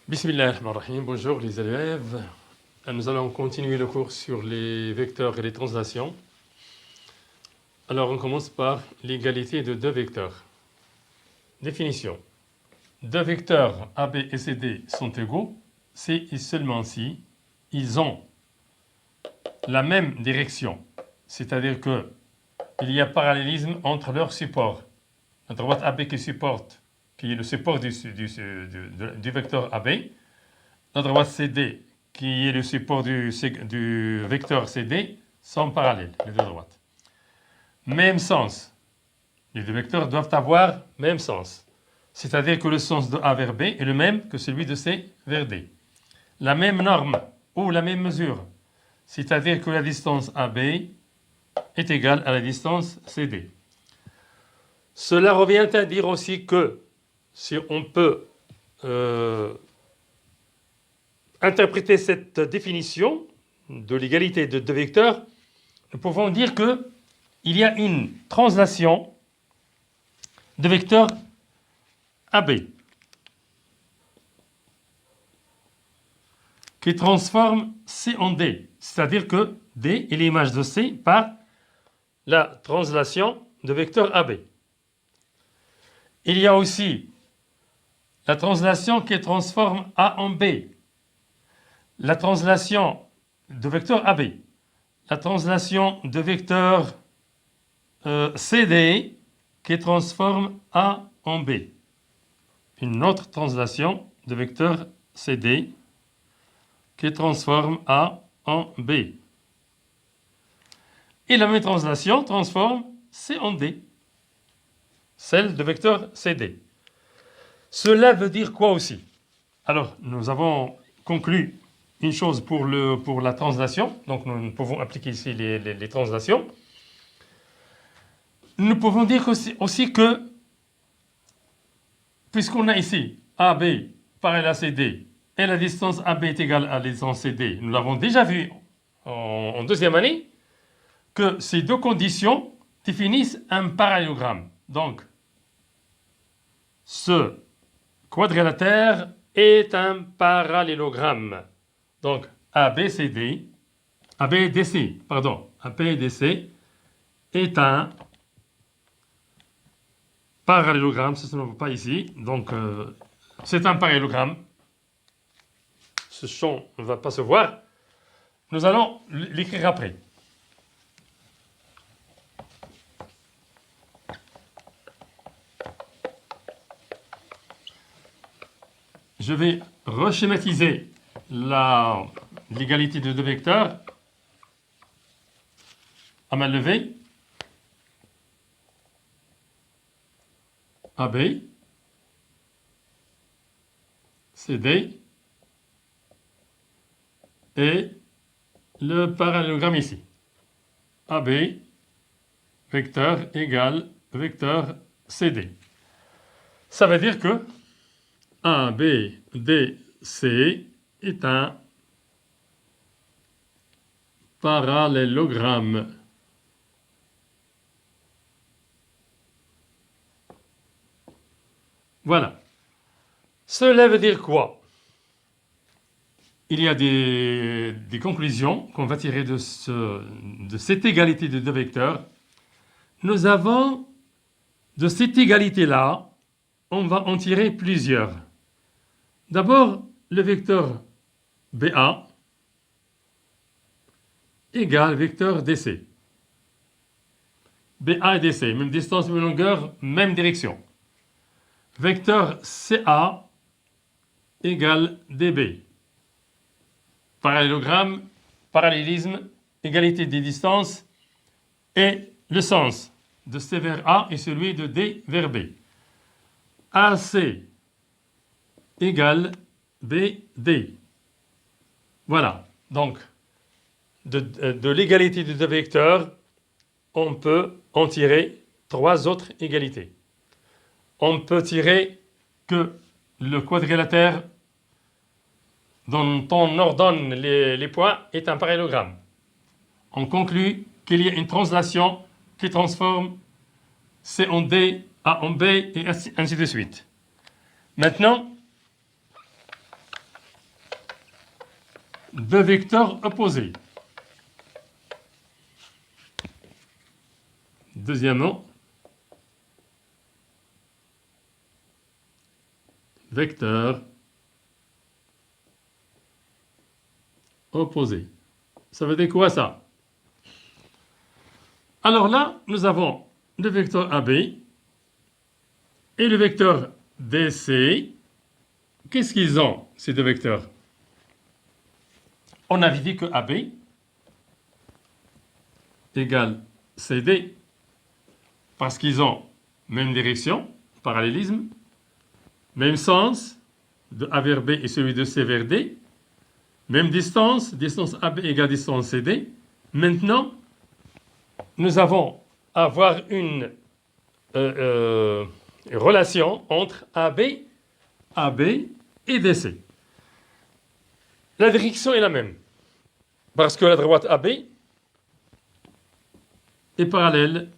Bismillahirrahmanirrahim. Bonjour les élèves. Nous allons continuer le cours sur les vecteurs et les translations. Alors on commence par l'égalité de deux vecteurs. Définition. Deux vecteurs AB et CD sont égaux si et seulement si ils ont la même direction. C'est-à-dire qu'il y a parallélisme entre leurs supports. La droite AB qui est le support du vecteur AB, la droite CD, qui est le support du vecteur CD, sont parallèles, les deux droites. Même sens. Les deux vecteurs doivent avoir même sens. C'est-à-dire que le sens de A vers B est le même que celui de C vers D. La même norme ou la même mesure. C'est-à-dire que la distance AB est égale à la distance CD. Cela revient à dire aussi que si on peut interpréter cette définition de l'égalité de deux vecteurs, nous pouvons dire qu'il y a une translation de vecteur AB qui transforme C en D, c'est-à-dire que D est l'image de C par la translation de vecteur AB. Il y a aussi la translation qui transforme A en B. La translation de vecteur AB. La translation de vecteur CD qui transforme A en B. Une autre translation de vecteur CD qui transforme A en B. Et la même translation transforme C en D. Celle de vecteur CD. Cela veut dire quoi aussi? Alors, nous avons conclu une chose pour la translation. Donc, nous pouvons appliquer ici les translations. Nous pouvons dire aussi que, puisqu'on a ici AB parallèle à CD, et la distance AB est égale à la distance CD, nous l'avons déjà vu en deuxième année, que ces deux conditions définissent un parallélogramme. Donc, ce quadrilatère est un parallélogramme. Donc, ABDC est un parallélogramme, ça ne se voit pas ici. Donc, c'est un parallélogramme. Ce champ ne va pas se voir. Nous allons l'écrire après. Je vais reschématiser l'égalité de deux vecteurs à main levée. AB, CD et le parallélogramme ici. AB, vecteur égale vecteur CD. Ça veut dire que ABDC est un parallélogramme. Voilà. Cela veut dire quoi? Il y a des conclusions qu'on va tirer de cette égalité de deux vecteurs. Nous avons, de cette égalité-là, on va en tirer plusieurs. D'abord, le vecteur BA égale vecteur DC. BA et DC, même distance, même longueur, même direction. Vecteur CA égale DB. Parallélogramme, parallélisme, égalité des distances et le sens de C vers A et celui de D vers B. AC égale BD. Voilà. Donc, de l'égalité de deux vecteurs, on peut en tirer trois autres égalités. On peut tirer que le quadrilatère dont on ordonne les points est un parallélogramme. On conclut qu'il y a une translation qui transforme C en D, A en B et ainsi de suite. Maintenant, deux vecteurs opposés. Deuxièmement, vecteurs opposés. Ça veut dire quoi ça? Alors là, nous avons le vecteur AB et le vecteur DC. Qu'est-ce qu'ils ont, ces deux vecteurs? On avait dit que AB égale CD parce qu'ils ont même direction, parallélisme, même sens de A vers B et celui de C vers D, même distance, distance AB égale distance CD. Maintenant, nous avons à avoir une relation entre AB et DC. La direction est la même, parce que la droite AB est parallèle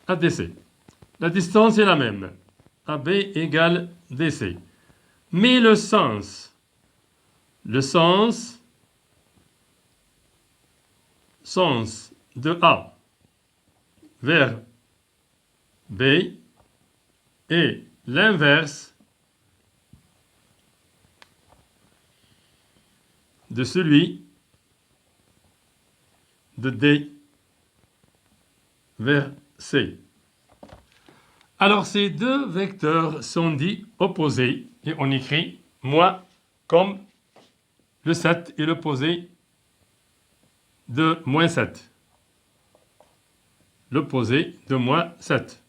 à DC. La distance est la même, AB égale DC. Mais le sens de A vers B est l'inverse de celui de D vers C. Alors ces deux vecteurs sont dits opposés et on écrit moi comme le 7 est l'opposé de moins 7. L'opposé de moins 7.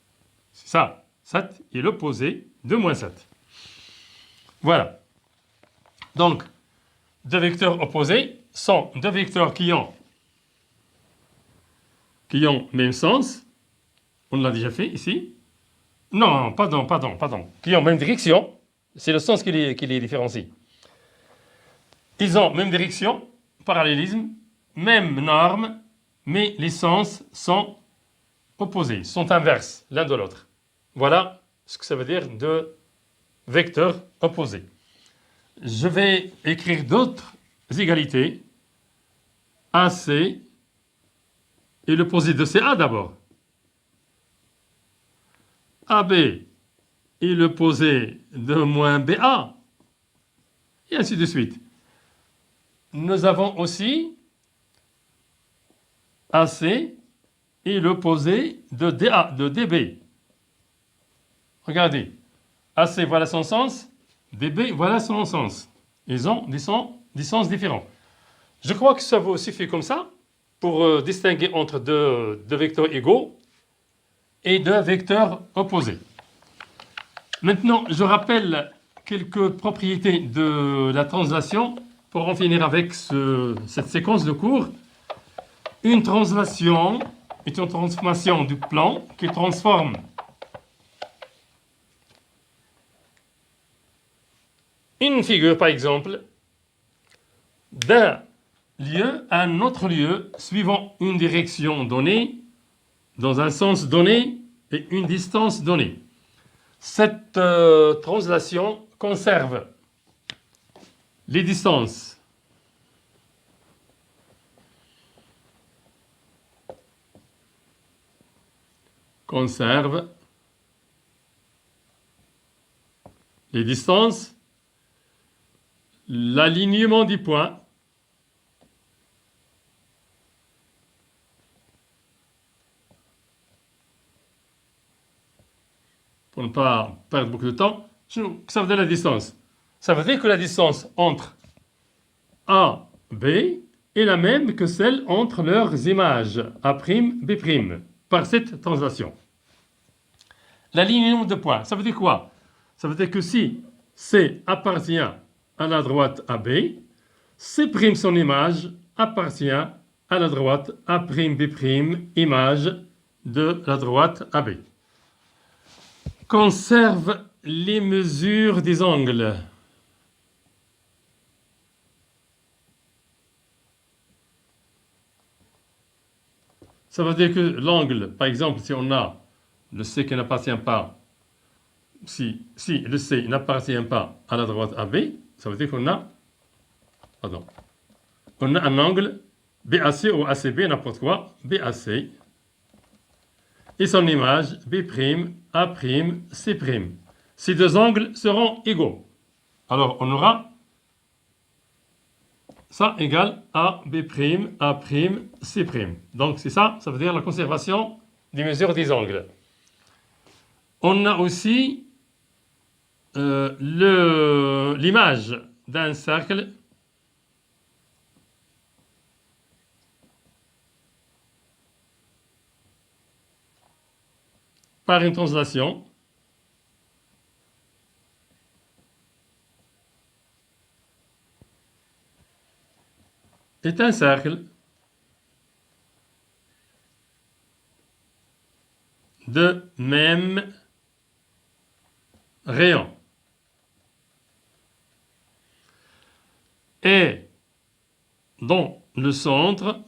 C'est ça. 7 est l'opposé de moins 7. Voilà. Donc, deux vecteurs opposés sont deux vecteurs qui ont même sens. On l'a déjà fait ici. Non, pardon. Qui ont même direction. C'est le sens qui les différencie. Ils ont même direction, parallélisme, même norme, mais les sens sont opposés, sont inverses l'un de l'autre. Voilà ce que ça veut dire de vecteurs opposés. Je vais écrire d'autres égalités. AC et l'opposé de CA d'abord. AB et l'opposé de moins BA. Et ainsi de suite. Nous avons aussi AC et l'opposé de DA, de DB. Regardez. AC, voilà son sens. DB, voilà son sens. Ils ont des sens différents. Je crois que ça vous suffit comme ça pour distinguer entre deux vecteurs égaux et deux vecteurs opposés. Maintenant, je rappelle quelques propriétés de la translation pour en finir avec cette séquence de cours. Une translation est une transformation du plan qui transforme une figure, par exemple, d'un lieu à un autre lieu suivant une direction donnée, dans un sens donné et une distance donnée. Cette translation conserve les distances l'alignement des points, pour ne pas perdre beaucoup de temps, ça veut dire la distance. Ça veut dire que la distance entre A, B est la même que celle entre leurs images A', B', par cette translation. L'alignement de points, ça veut dire quoi? Ça veut dire que si C appartient à la droite AB, C', son image, appartient à la droite A', B', image de la droite AB. Conserve les mesures des angles. Ça veut dire que l'angle, par exemple, si on a le C qui n'appartient pas, si le C n'appartient pas à la droite AB, ça veut dire qu'on a Pardon. On a un angle BAC ou ACB, n'importe quoi, BAC. Et son image B', A', C'. Ces deux angles seront égaux. Alors, on aura ça égale A, B', A', C'. Donc, c'est ça, ça veut dire la conservation des mesures des angles. On a aussi l'image d'un cercle par une translation est un cercle de même rayon et dont le centre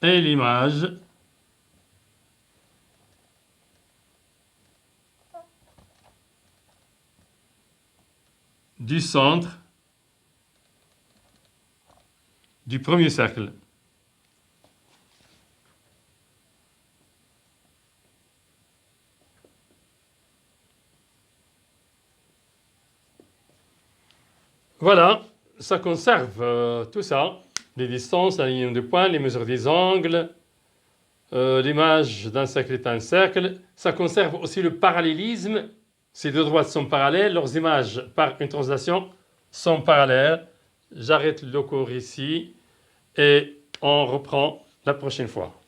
est l'image du centre du premier cercle. Voilà, ça conserve tout ça, les distances, la ligne de points, les mesures des angles, l'image d'un cercle est un cercle. Ça conserve aussi le parallélisme. Ces deux droites sont parallèles, leurs images par une translation sont parallèles. J'arrête le cours ici et on reprend la prochaine fois.